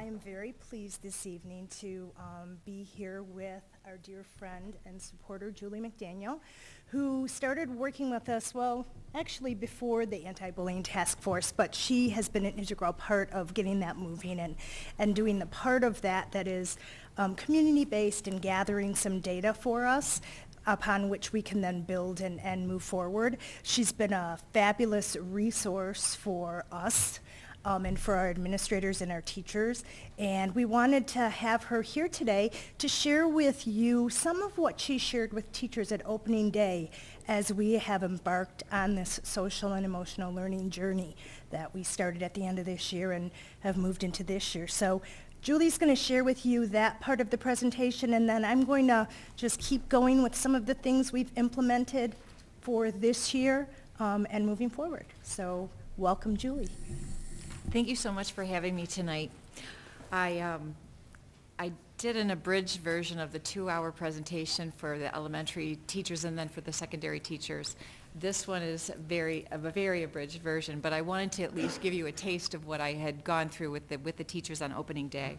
I am very pleased this evening to be here with our dear friend and supporter, Julie McDaniel, who started working with us, well, actually before the anti-bullying task force, but she has been an integral part of getting that moving and doing the part of that is community-based and gathering some data for us upon which we can then build and move forward. She's been a fabulous resource for us and for our administrators and our teachers. And we wanted to have her here today to share with you some of what she shared with teachers at opening day as we have embarked on this social and emotional learning journey that we started at the end of this year and have moved into this year. So Julie's going to share with you that part of the presentation, and then I'm going to just keep going with some of the things we've implemented for this year and moving forward. So welcome, Julie. Thank you so much for having me tonight. I did an abridged version of the 2-hour presentation for the elementary teachers and then for the secondary teachers. This one is a very abridged version, but I wanted to at least give you a taste of what I had gone through with the teachers on opening day.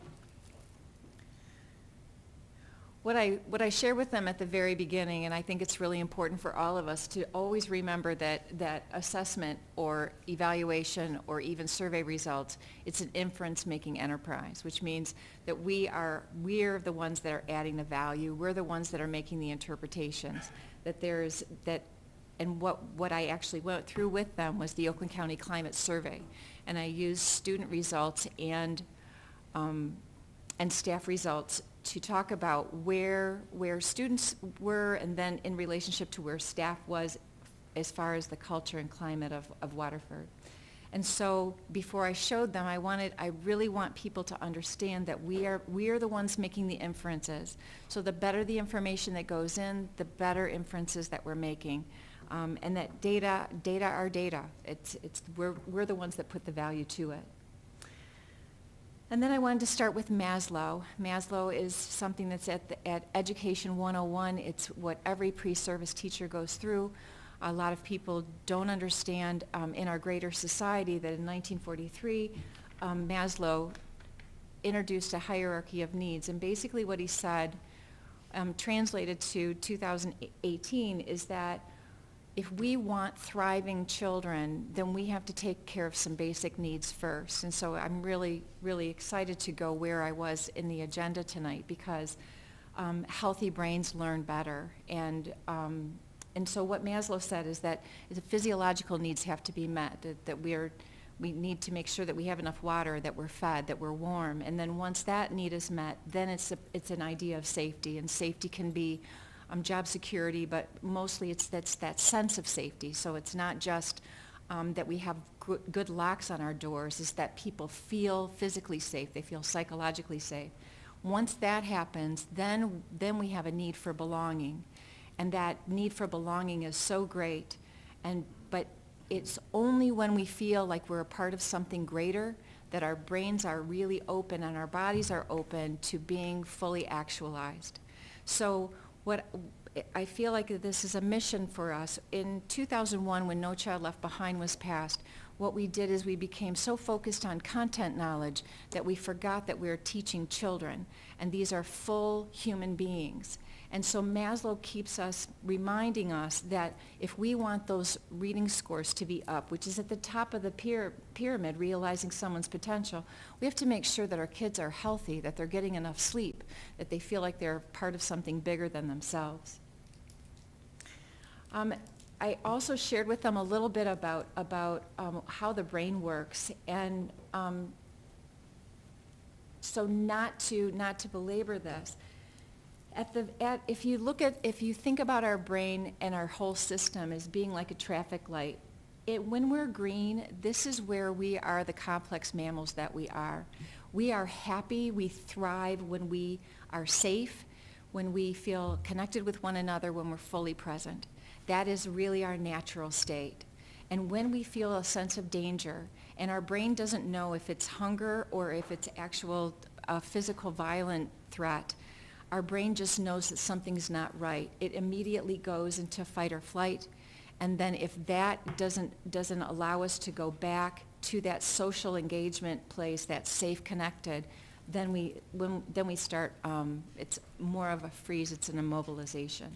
What I share with them at the very beginning, and I think it's really important for all of us to always remember that assessment or evaluation or even survey results, it's an inference-making enterprise, which means that we're the ones that are adding the value. We're the ones that are making the interpretations. And what I actually went through with them was the Oakland County Climate Survey, and I used student results and staff results to talk about where students were and then in relationship to where staff was as far as the culture and climate of Waterford. And so before I showed them, I really want people to understand that we are the ones making the inferences. So the better the information that goes in, the better inferences that we're making. And that data are data. We're the ones that put the value to it. And then I wanted to start with Maslow. Maslow is something that's at Education 101. It's what every pre-service teacher goes through. A lot of people don't understand in our greater society that in 1943, Maslow introduced a hierarchy of needs. And basically what he said, translated to 2018, is that if we want thriving children, then we have to take care of some basic needs first. And so I'm really, really excited to go where I was in the agenda tonight because healthy brains learn better. And so what Maslow said is that the physiological needs have to be met, that we need to make sure that we have enough water, that we're fed, that we're warm. And then once that need is met, then it's an idea of safety. And safety can be job security, but mostly that's that sense of safety. So it's not just that we have good locks on our doors, it's that people feel physically safe, they feel psychologically safe. Once that happens, then we have a need for belonging. And that need for belonging is so great. But it's only when we feel like we're a part of something greater that our brains are really open and our bodies are open to being fully actualized. So what I feel like this is a mission for us. In 2001, when No Child Left Behind was passed, what we did is we became so focused on content knowledge that we forgot that we were teaching children, and these are full human beings. And so Maslow keeps us reminding us that if we want those reading scores to be up, which is at the top of the pyramid, realizing someone's potential, we have to make sure that our kids are healthy, that they're getting enough sleep, that they feel like they're part of something bigger than themselves. I also shared with them a little bit about how the brain works, and so not to belabor this. If you think about our brain and our whole system as being like a traffic light, when we're green, this is where we are the complex mammals that we are. We are happy, we thrive when we are safe, when we feel connected with one another, when we're fully present. That is really our natural state. And when we feel a sense of danger, and our brain doesn't know if it's hunger or if it's actual physical violent threat, our brain just knows that something's not right. It immediately goes into fight or flight, and then if that doesn't allow us to go back to that social engagement place, that safe connected, then we start, it's more of a freeze, it's an immobilization.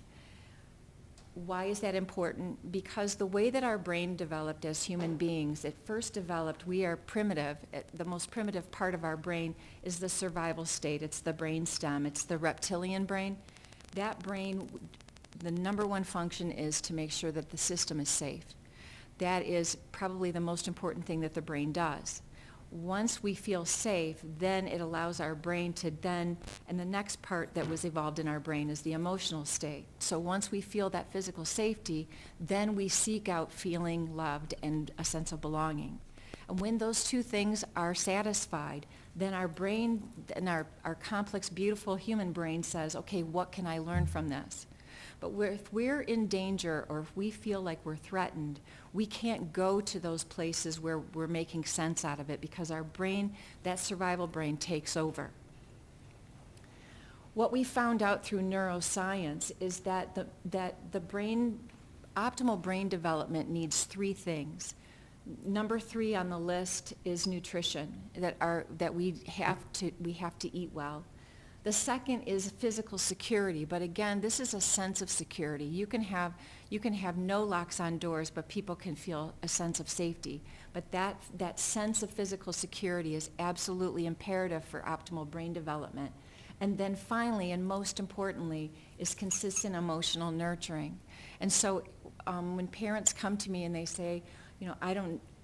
Why is that important? Because the way that our brain developed as human beings, it first developed, we are primitive. The most primitive part of our brain is the survival state. It's the brain stem. It's the reptilian brain. That brain, the number one function is to make sure that the system is safe. That is probably the most important thing that the brain does. Once we feel safe, then it allows our brain to then, and the next part that was evolved in our brain is the emotional state. So once we feel that physical safety, then we seek out feeling loved and a sense of belonging. And when those two things are satisfied, then our brain, and our complex, beautiful human brain says, okay, what can I learn from this? But if we're in danger or if we feel like we're threatened, we can't go to those places where we're making sense out of it because our brain, that survival brain, takes over. What we found out through neuroscience is that the brain, optimal brain development needs three things. Number 3 on the list is nutrition, that we have to eat well. The second is physical security, but again, this is a sense of security. You can have no locks on doors, but people can feel a sense of safety. But that sense of physical security is absolutely imperative for optimal brain development. And then finally, and most importantly, is consistent emotional nurturing. And so when parents come to me and they say,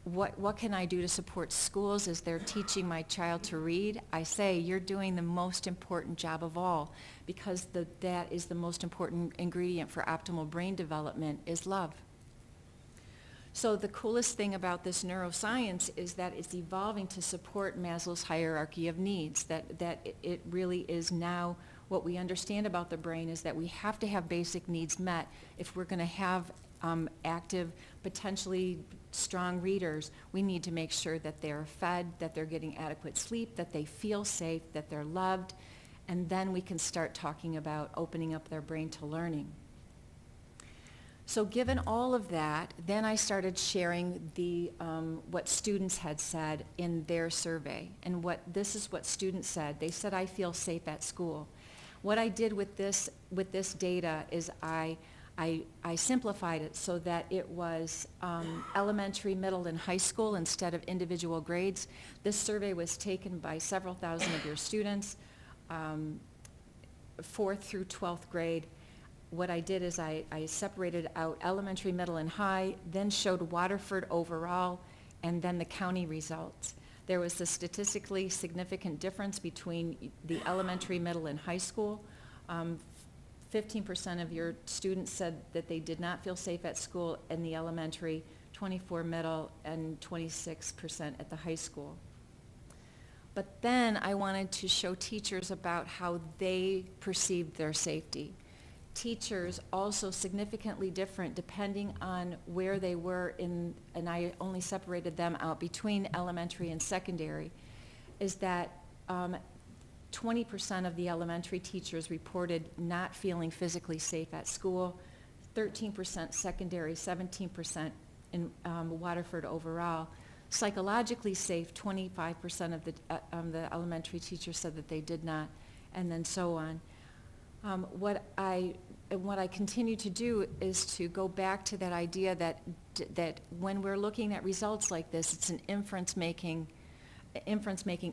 what can I do to support schools as they're teaching my child to read? I say, you're doing the most important job of all, because that is the most important ingredient for optimal brain development is love. So the coolest thing about this neuroscience is that it's evolving to support Maslow's hierarchy of needs, that it really is now what we understand about the brain is that we have to have basic needs met if we're going to have active, potentially strong readers. We need to make sure that they're fed, that they're getting adequate sleep, that they feel safe, that they're loved, and then we can start talking about opening up their brain to learning. So given all of that, then I started sharing what students had said in their survey. And this is what students said. They said, I feel safe at school. What I did with this data is I simplified it so that it was elementary, middle, and high school instead of individual grades. This survey was taken by several thousand of your students, 4th through 12th grade. What I did is I separated out elementary, middle, and high, then showed Waterford overall, and then the county results. There was a statistically significant difference between the elementary, middle, and high school. 15% of your students said that they did not feel safe at school in the elementary, 24% middle, and 26% at the high school. But then I wanted to show teachers about how they perceived their safety. Teachers also significantly different depending on where they were and I only separated them out between elementary and secondary, is that 20% of the elementary teachers reported not feeling physically safe at school, 13% secondary, 17% in Waterford overall. Psychologically safe, 25% of the elementary teachers said that they did not, and then so on. What I continue to do is to go back to that idea that when we're looking at results like this, it's an inference-making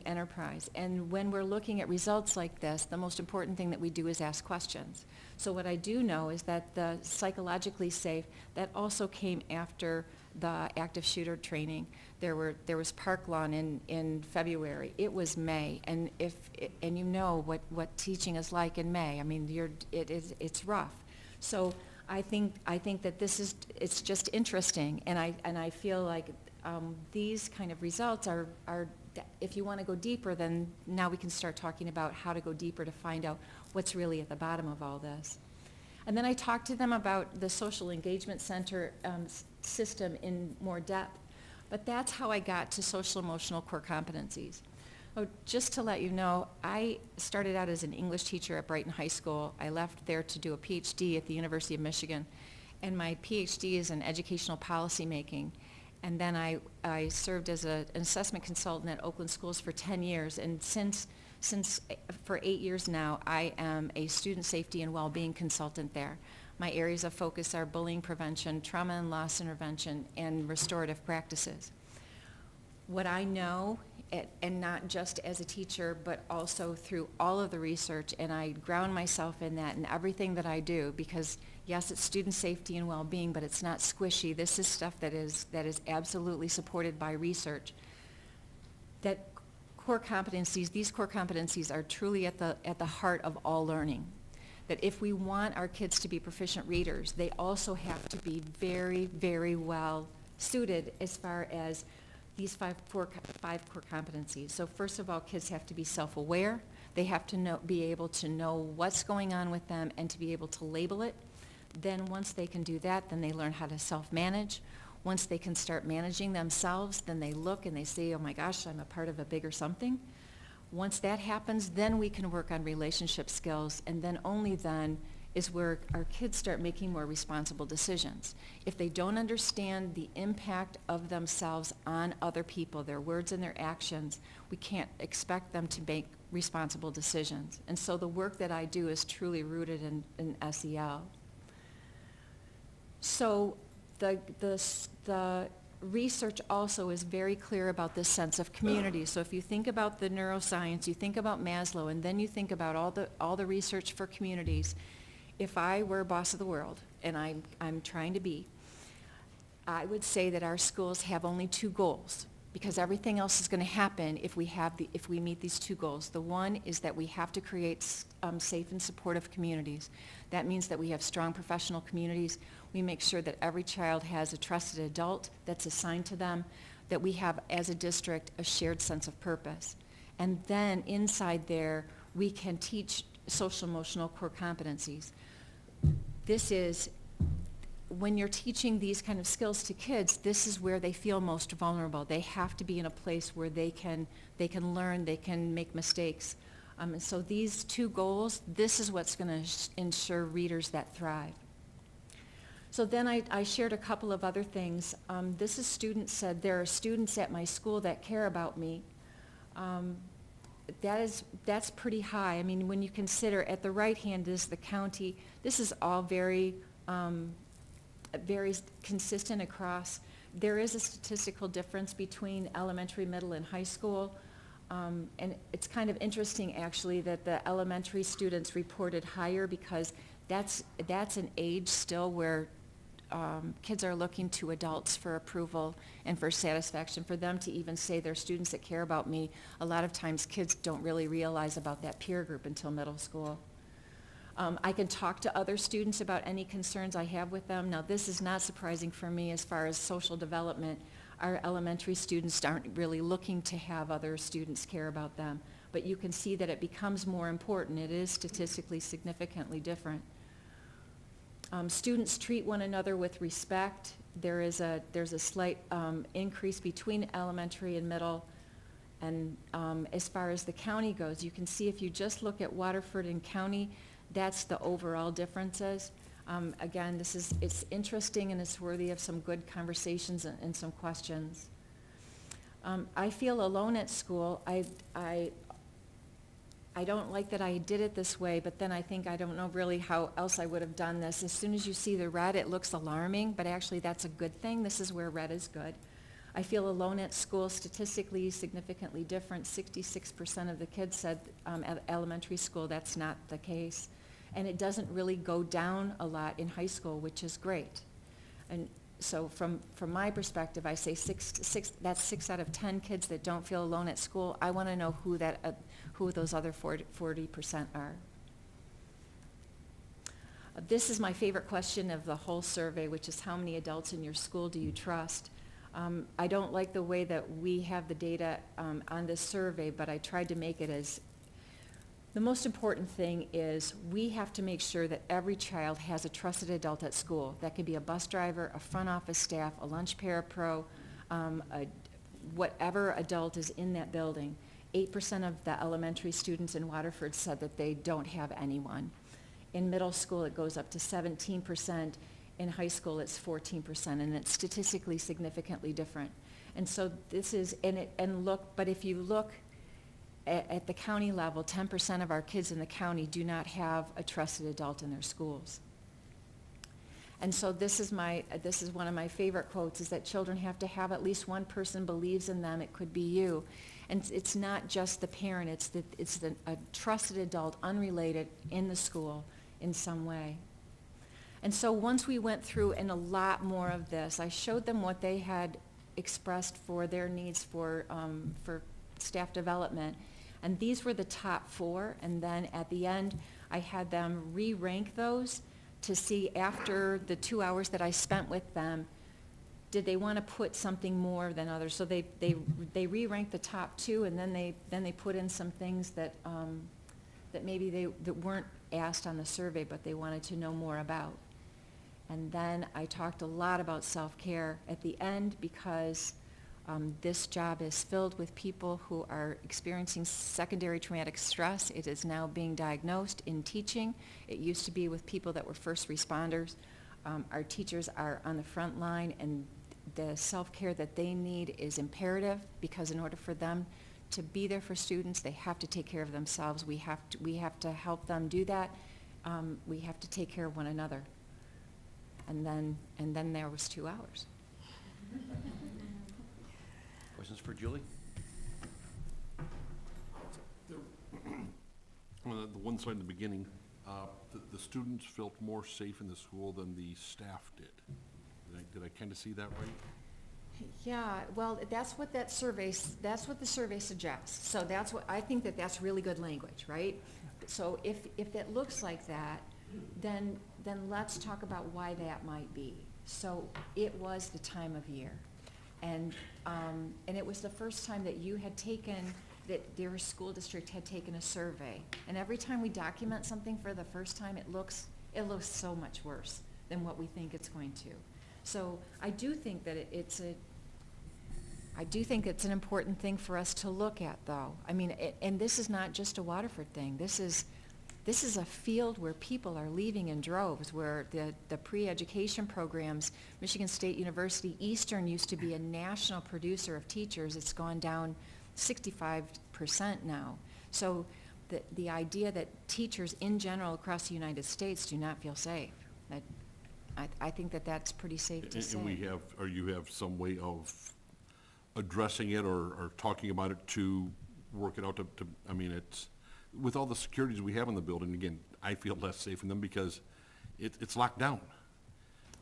enterprise. And when we're looking at results like this, the most important thing that we do is ask questions. So what I do know is that the psychologically safe, that also came after the active shooter training. There was park lawn in February. It was May, and you know what teaching is like in May. I mean, it's rough. So I think that it's just interesting, and I feel like these kind of results are if you want to go deeper, then now we can start talking about how to go deeper to find out what's really at the bottom of all this. And then I talked to them about the social engagement center system in more depth. But that's how I got to social emotional core competencies. Oh, just to let you know, I started out as an English teacher at Brighton High School. I left there to do a PhD at the University of Michigan. And my PhD is in educational policy making. And then I served as an assessment consultant at Oakland Schools for 10 years. And since for 8 years now, I am a student safety and well-being consultant there. My areas of focus are bullying prevention, trauma and loss intervention, and restorative practices. What I know, and not just as a teacher, but also through all of the research, and I ground myself in that in everything that I do, because yes, it's student safety and well-being, but it's not squishy. This is stuff that is absolutely supported by research. That core competencies, these core competencies are truly at the heart of all learning. That if we want our kids to be proficient readers, they also have to be very, very well suited as far as these five core competencies. So first of all, kids have to be self-aware. They have to be able to know what's going on with them and to be able to label it. Then once they can do that, then they learn how to self-manage. Once they can start managing themselves, then they look and they say, oh my gosh, I'm a part of a bigger something. Once that happens, then we can work on relationship skills, and then only then is where our kids start making more responsible decisions. If they don't understand the impact of themselves on other people, their words and their actions, we can't expect them to make responsible decisions. And so the work that I do is truly rooted in SEL. So the research also is very clear about this sense of community. So if you think about the neuroscience, you think about Maslow, and then you think about all the research for communities. If I were boss of the world, and I'm trying to be, I would say that our schools have only two goals, because everything else is going to happen if we meet these two goals. The one is that we have to create safe and supportive communities. That means that we have strong professional communities. We make sure that every child has a trusted adult that's assigned to them, that we have, as a district, a shared sense of purpose. And then inside there, we can teach social emotional core competencies. This is, when you're teaching these kind of skills to kids, this is where they feel most vulnerable. They have to be in a place where they can learn, they can make mistakes. And so these two goals, this is what's going to ensure readers that thrive. So then I shared a couple of other things. This is students said, there are students at my school that care about me. That's pretty high. I mean, when you consider at the right hand is the county, this is all very consistent across. There is a statistical difference between elementary, middle, and high school. And it's kind of interesting, actually, that the elementary students reported higher, because that's an age still where kids are looking to adults for approval and for satisfaction. For them to even say they're students that care about me, a lot of times kids don't really realize about that peer group until middle school. I can talk to other students about any concerns I have with them. Now, this is not surprising for me as far as social development. Our elementary students aren't really looking to have other students care about them, but you can see that it becomes more important. It is statistically significantly different. Students treat one another with respect. There's a slight increase between elementary and middle. And as far as the county goes, you can see if you just look at Waterford and county, that's the overall differences. Again, it's interesting, and it's worthy of some good conversations and some questions. I feel alone at school. I don't like that I did it this way, but then I think I don't know really how else I would have done this. As soon as you see the red, it looks alarming, but actually that's a good thing. This is where red is good. I feel alone at school, statistically significantly different. 66% of the kids said at elementary school that's not the case. And it doesn't really go down a lot in high school, which is great. And so from my perspective, I say that's 6 out of 10 kids that don't feel alone at school. I want to know who those other 40% are. This is my favorite question of the whole survey, which is how many adults in your school do you trust? I don't like the way that we have the data on this survey, but I tried to make it as the most important thing is we have to make sure that every child has a trusted adult at school. That could be a bus driver, a front office staff, a lunch parapro, whatever adult is in that building. 8% of the elementary students in Waterford said that they don't have anyone. In middle school, it goes up to 17%, In high school, it's 14%, and it's statistically significantly different. And so this is, but if you look at the county level, 10% of our kids in the county do not have a trusted adult in their schools. And so this is one of my favorite quotes, is that children have to have at least one person believes in them. It could be you. And it's not just the parent, it's a trusted adult, unrelated, in the school in some way. And so once we went through and a lot more of this, I showed them what they had expressed for their needs for staff development. And these were the top 4. And then at the end, I had them re-rank those to see, after the 2 hours that I spent with them, did they want to put something more than others? So they re-ranked the top 2, and then they put in some things that maybe that weren't asked on the survey, but they wanted to know more about. And then I talked a lot about self-care at the end, because this job is filled with people who are experiencing secondary traumatic stress. It is now being diagnosed in teaching. It used to be with people that were first responders. Our teachers are on the front line, and the self-care that they need is imperative, because in order for them to be there for students, they have to take care of themselves. We have to help them do that. We have to take care of one another. And then there was 2 hours. Questions for Julie? On the one slide in the beginning, the students felt more safe in the school than the staff did. Did I kind of see that right? Yeah, well, that's what the survey suggests. So I think that's really good language, right? So if it looks like that, then let's talk about why that might be. So it was the time of year. And it was the first time that that their school district had taken a survey. And every time we document something for the first time, it looks so much worse than what we think it's going to. So I do think that it's an important thing for us to look at, though. I mean, and this is not just a Waterford thing. This is a field where people are leaving in droves, where the pre-education programs, Michigan State University, Eastern used to be a national producer of teachers. It's gone down 65% now. So the idea that teachers in general across the United States do not feel safe, I think that's pretty safe to say. And you have some way of addressing it or talking about it to work it out I mean, it's, with all the securities we have in the building, again, I feel less safe in them because it's locked down.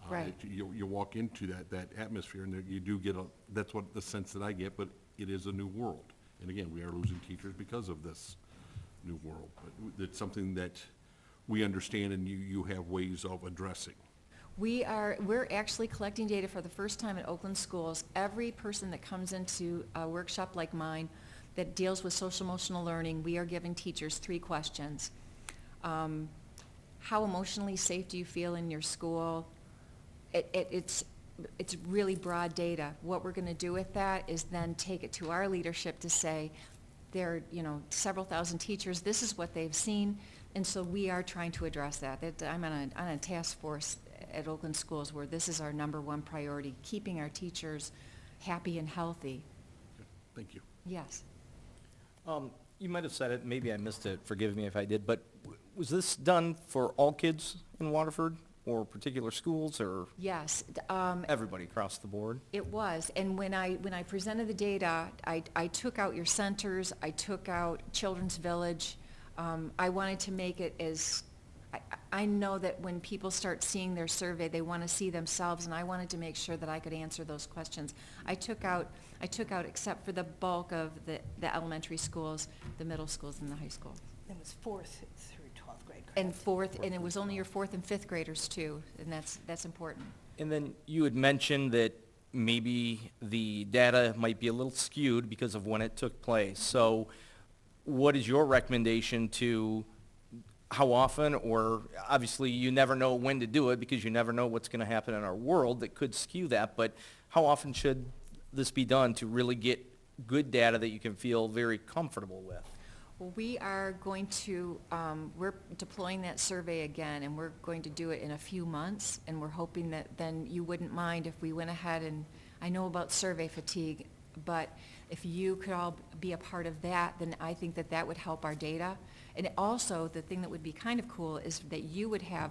Right. You walk into that atmosphere, and you do get that's what the sense that I get, but it is a new world. And again, we are losing teachers because of this new world. But it's something that we understand, and you have ways of addressing. We're actually collecting data for the first time at Oakland schools. Every person that comes into a workshop like mine that deals with social emotional learning, we are giving teachers 3 questions. How emotionally safe do you feel in your school? It's really broad data. What we're going to do with that is then take it to our leadership to say, there are several thousand teachers, this is what they've seen, and so we are trying to address that. I'm on a task force at Oakland schools where this is our #1 priority, keeping our teachers happy and healthy. Okay, thank you. Yes. You might have said it, maybe I missed it, forgive me if I did, but was this done for all kids in Waterford, or particular schools, or Yes. everybody across the board? It was, and when I presented the data, I took out your centers, I took out Children's Village. I wanted to make it as, I know that when people start seeing their survey, they want to see themselves, and I wanted to make sure that I could answer those questions. I took out, except for the bulk of the elementary schools, the middle schools and the high school. It was 4th through 12th grade, correct? And 4th, and it was only your 4th and 5th graders too, and that's important. And then you had mentioned that maybe the data might be a little skewed because of when it took place. So what is your recommendation to how often, or obviously you never know when to do it because you never know what's going to happen in our world that could skew that, but how often should this be done to really get good data that you can feel very comfortable with? Well, we are going to, we're deploying that survey again, and we're going to do it in a few months, and we're hoping that then you wouldn't mind if we went ahead and, I know about survey fatigue, but if you could all be a part of that, then I think that that would help our data. And also, the thing that would be kind of cool is that you would have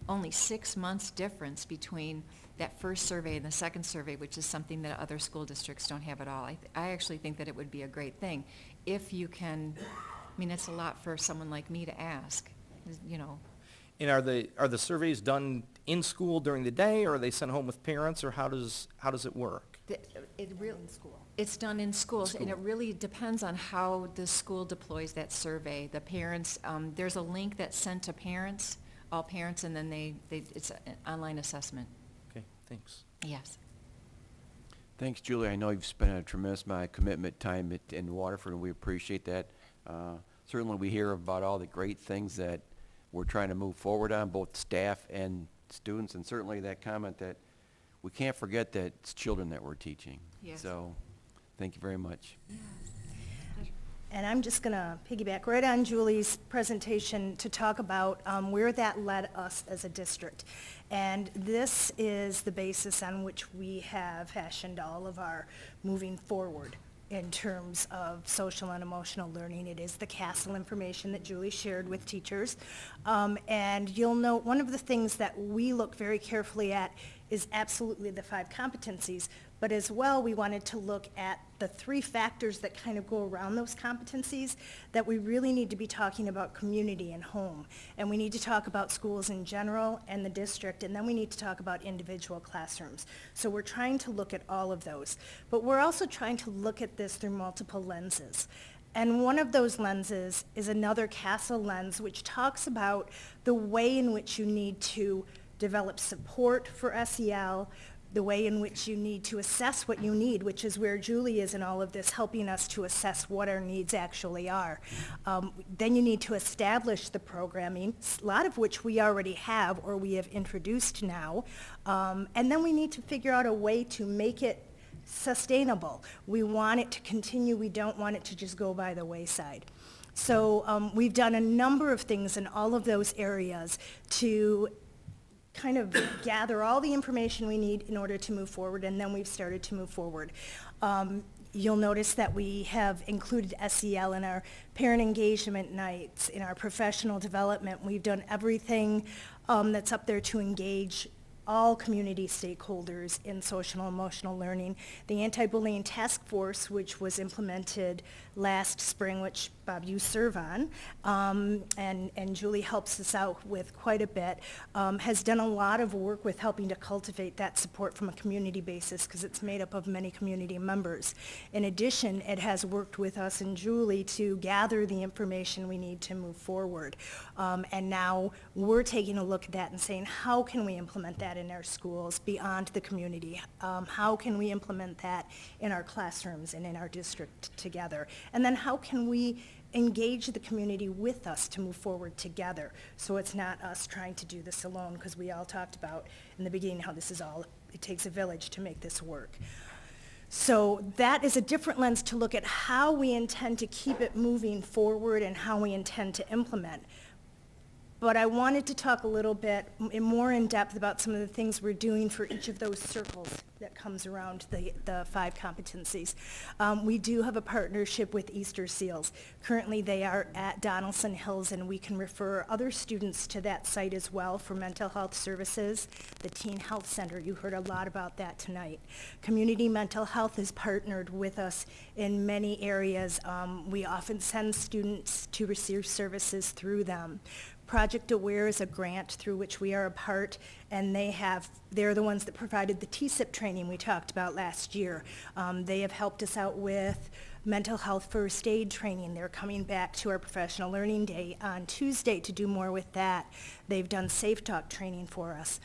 only 6 months difference between that first survey and the second survey, which is something that other school districts don't have at all. I actually think that it would be a great thing if you can, I mean, it's a lot for someone like me to ask, you know. And are the surveys done in school during the day, or are they sent home with parents, or how does it work? It really, it's done in schools, and it really depends on how the school deploys that survey. The parents, there's a link that's sent to parents, all parents, and then it's an online assessment. Okay, thanks. Yes. Thanks, Julie. I know you've spent a tremendous amount of commitment time in Waterford, and we appreciate that. Certainly, we hear about all the great things that we're trying to move forward on, both staff and students, and certainly that comment that we can't forget that it's children that we're teaching. Yes. So, thank you very much. And I'm just going to piggyback right on Julie's presentation to talk about where that led us as a district. And this is the basis on which we have fashioned all of our moving forward in terms of social and emotional learning. It is the CASEL information that Julie shared with teachers. And you'll note one of the things that we look very carefully at is absolutely the 5 competencies, but as well we wanted to look at the 3 factors that kind of go around those competencies, that we really need to be talking about community and home. And we need to talk about schools in general and the district, and then we need to talk about individual classrooms. So we're trying to look at all of those. But we're also trying to look at this through multiple lenses. And one of those lenses is another CASEL lens, which talks about the way in which you need to develop support for SEL, the way in which you need to assess what you need, which is where Julie is in all of this, helping us to assess what our needs actually are. Then you need to establish the programming, a lot of which we already have or we have introduced now. And then we need to figure out a way to make it sustainable. We want it to continue. We don't want it to just go by the wayside. So we've done a number of things in all of those areas to kind of gather all the information we need in order to move forward, and then we've started to move forward. You'll notice that we have included SEL in our parent engagement nights, in our professional development. We've done everything that's up there to engage all community stakeholders in social and emotional learning. The anti-bullying task force, which was implemented last spring, which Bob, you serve on, and Julie helps us out with quite a bit, has done a lot of work with helping to cultivate that support from a community basis, because it's made up of many community members. In addition, it has worked with us and Julie to gather the information we need to move forward. And now we're taking a look at that and saying, how can we implement that in our schools beyond the community? How can we implement that in our classrooms and in our district together? And then how can we engage the community with us to move forward together, so it's not us trying to do this alone, because we all talked about in the beginning how this is all, it takes a village to make this work. So that is a different lens to look at how we intend to keep it moving forward and how we intend to implement. But I wanted to talk a little bit more in depth about some of the things we're doing for each of those circles that comes around the 5 competencies. We do have a partnership with Easter Seals. Currently they are at Donaldson Hills, and we can refer other students to that site as well for mental health services. The Teen Health Center, you heard a lot about that tonight. Community Mental Health is partnered with us in many areas. We often send students to receive services through them. Project Aware is a grant through which we are a part, and they're the ones that provided the TSIP training we talked about last year. They have helped us out with mental health first aid training. They're coming back to our professional learning day on Tuesday to do more with that. They've done Safe Talk training for us.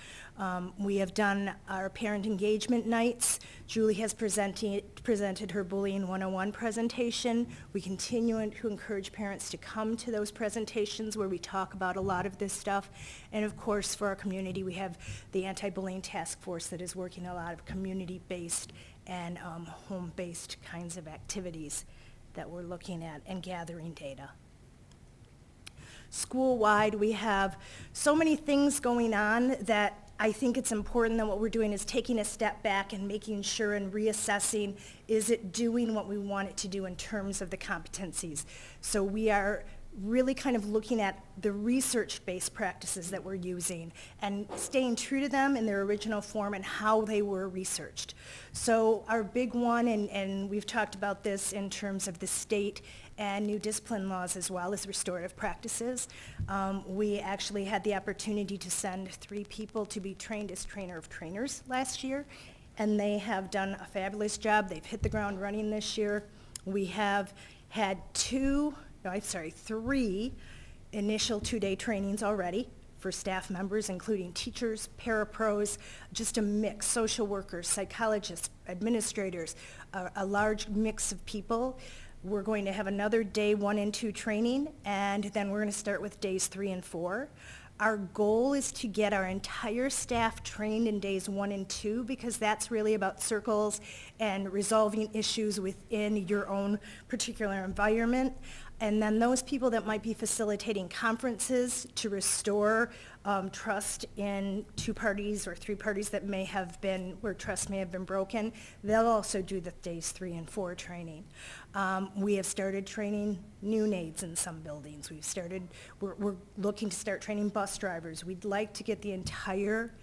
We have done our parent engagement nights. Julie has presented her Bullying 101 presentation. We continue to encourage parents to come to those presentations where we talk about a lot of this stuff. And of course, for our community, we have the anti-bullying task force that is working a lot of community-based and home-based kinds of activities that we're looking at and gathering data. School-wide, we have so many things going on that I think it's important that what we're doing is taking a step back and making sure and reassessing, is it doing what we want it to do in terms of the competencies? So we are really kind of looking at the research-based practices that we're using and staying true to them in their original form and how they were researched. So our big one, and we've talked about this in terms of the state and new discipline laws as well as restorative practices. We actually had the opportunity to send 3 people to be trained as trainer of trainers last year, and they have done a fabulous job. They've hit the ground running this year. We have had 3 initial 2-day trainings already for staff members, including teachers, parapros, just a mix, social workers, psychologists, administrators, a large mix of people. We're going to have another day 1 and 2 training, and then we're going to start with days 3 and 4. Our goal is to get our entire staff trained in days 1 and 2, because that's really about circles and resolving issues within your own particular environment. And then those people that might be facilitating conferences to restore trust in 2 parties or 3 parties that may have been, where trust may have been broken, they'll also do the days 3 and 4 training. We have started training neonates in some buildings. We're looking to start training bus drivers. We'd like to get the entire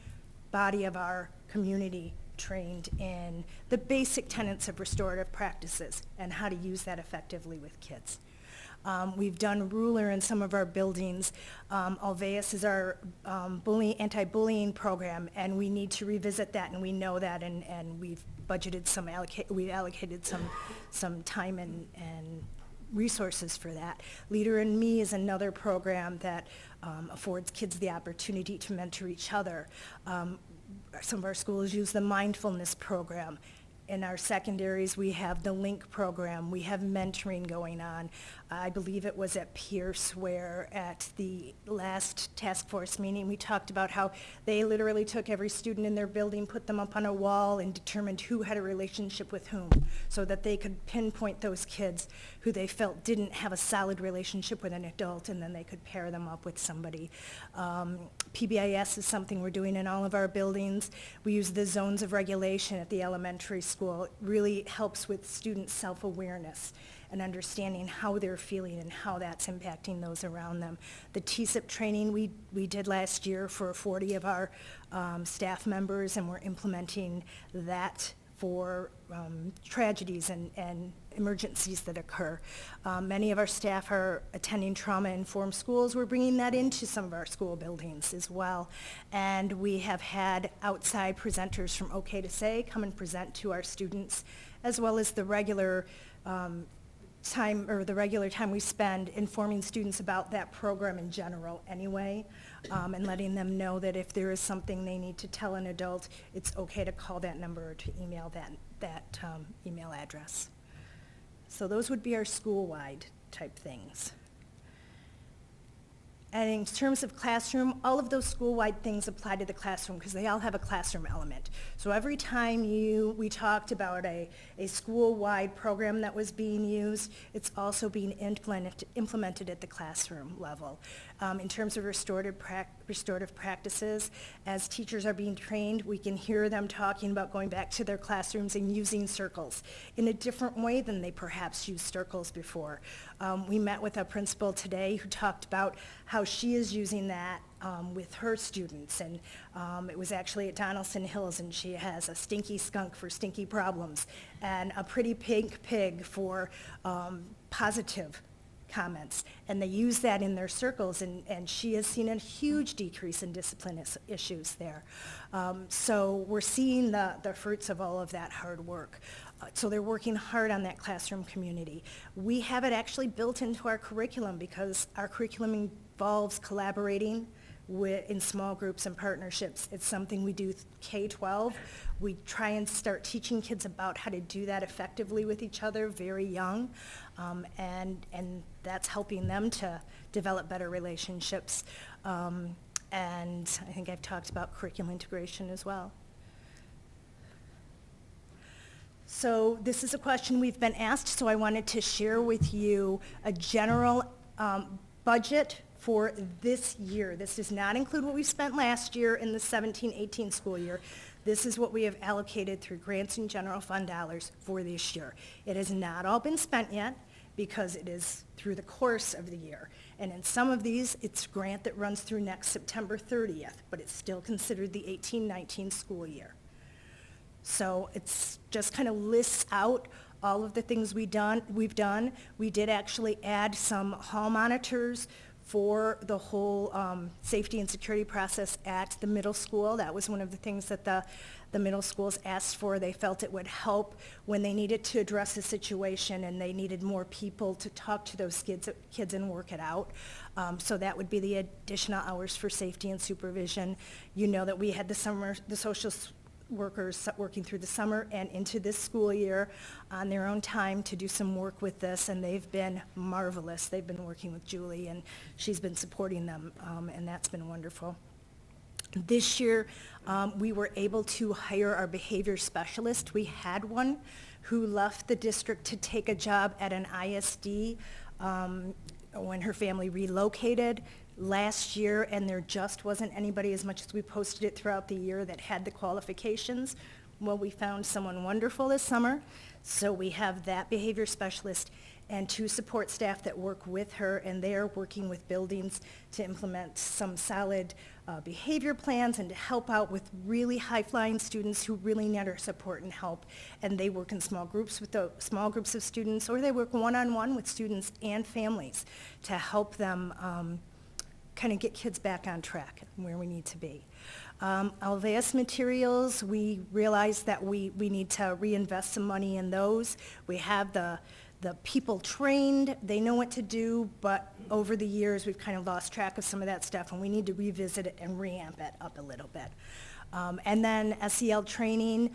body of our community trained in the basic tenets of restorative practices and how to use that effectively with kids. We've done Ruler in some of our buildings. Alveus is our anti-bullying program, and we need to revisit that, and we know that, and we've budgeted we allocated some time and resources for that. Leader in Me is another program that affords kids the opportunity to mentor each other. Some of our schools use the mindfulness program. In our secondaries, we have the LINK program. We have mentoring going on. I believe it was at Pierce where at the last task force meeting, we talked about how they literally took every student in their building, put them up on a wall, and determined who had a relationship with whom, so that they could pinpoint those kids who they felt didn't have a solid relationship with an adult, and then they could pair them up with somebody. PBIS is something we're doing in all of our buildings. We use the zones of regulation at the elementary school. It really helps with student self-awareness and understanding how they're feeling and how that's impacting those around them. The TSIP training we did last year for 40 of our staff members, and we're implementing that for tragedies and emergencies that occur. Many of our staff are attending trauma-informed schools. We're bringing that into some of our school buildings as well. And we have had outside presenters from OK to Say come and present to our students, as well as the regular time we spend informing students about that program in general anyway, and letting them know that if there is something they need to tell an adult, it's okay to call that number or to email that email address. So those would be our school-wide type things. And in terms of classroom, all of those school-wide things apply to the classroom because they all have a classroom element. So every time we talked about a school-wide program that was being used, it's also being implemented at the classroom level. In terms of restorative practices, as teachers are being trained, we can hear them talking about going back to their classrooms and using circles in a different way than they perhaps used circles before. We met with a principal today who talked about how she is using that with her students, and it was actually at Donaldson Hills, and she has a stinky skunk for stinky problems and a pretty pink pig for positive comments, and they use that in their circles, and she has seen a huge decrease in discipline issues there. So we're seeing the fruits of all of that hard work. So they're working hard on that classroom community. We have it actually built into our curriculum because our curriculum involves collaborating in small groups and partnerships. It's something we do K-12. We try and start teaching kids about how to do that effectively with each other very young, and that's helping them to develop better relationships. And I think I've talked about curriculum integration as well. So this is a question we've been asked, so I wanted to share with you a general budget for this year. This does not include what we spent last year in the 17-18 school year. This is what we have allocated through grants and general fund dollars for this year. It has not all been spent yet because it is through the course of the year. And in some of these, it's grant that runs through next September 30th, but it's still considered the 18-19 school year. So it's just kind of lists out all of the things we've done. We did actually add some hall monitors for the whole safety and security process at the middle school. That was one of the things that the middle schools asked for. They felt it would help when they needed to address a situation and they needed more people to talk to those kids and work it out. So that would be the additional hours for safety and supervision. You know that we had the social workers working through the summer and into this school year on their own time to do some work with this, and they've been marvelous. They've been working with Julie, and she's been supporting them, and that's been wonderful. This year, we were able to hire our behavior specialist. We had one who left the district to take a job at an ISD when her family relocated last year, and there just wasn't anybody, as much as we posted it throughout the year, that had the qualifications. Well, we found someone wonderful this summer, so we have that behavior specialist and 2 support staff that work with her, and they are working with buildings to implement some solid behavior plans and to help out with really high-flying students who really need our support and help. And they work in small groups with the small groups of students, or they work one-on-one with students and families to help them kind of get kids back on track where we need to be. Alveus materials, we realized that we need to reinvest some money in those. We have the people trained, they know what to do, but over the years we've kind of lost track of some of that stuff, and we need to revisit it and reamp it up a little bit. And then SEL training,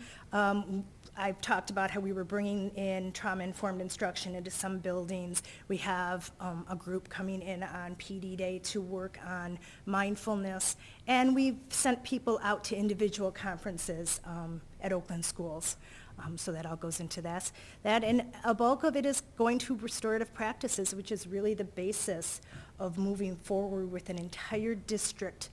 I've talked about how we were bringing in trauma-informed instruction into some buildings. We have a group coming in on PD Day to work on mindfulness, and we've sent people out to individual conferences at Oakland schools. So that all goes into that. And a bulk of it is going to restorative practices, which is really the basis of moving forward with an entire district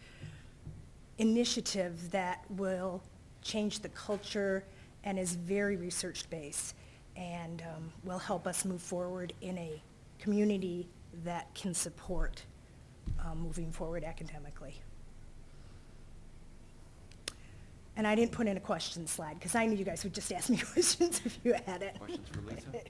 initiative that will change the culture and is very research-based and will help us move forward in a community that can support moving forward academically. And I didn't put in a question slide because I knew you guys would just ask me questions if you had it. Questions for Lisa?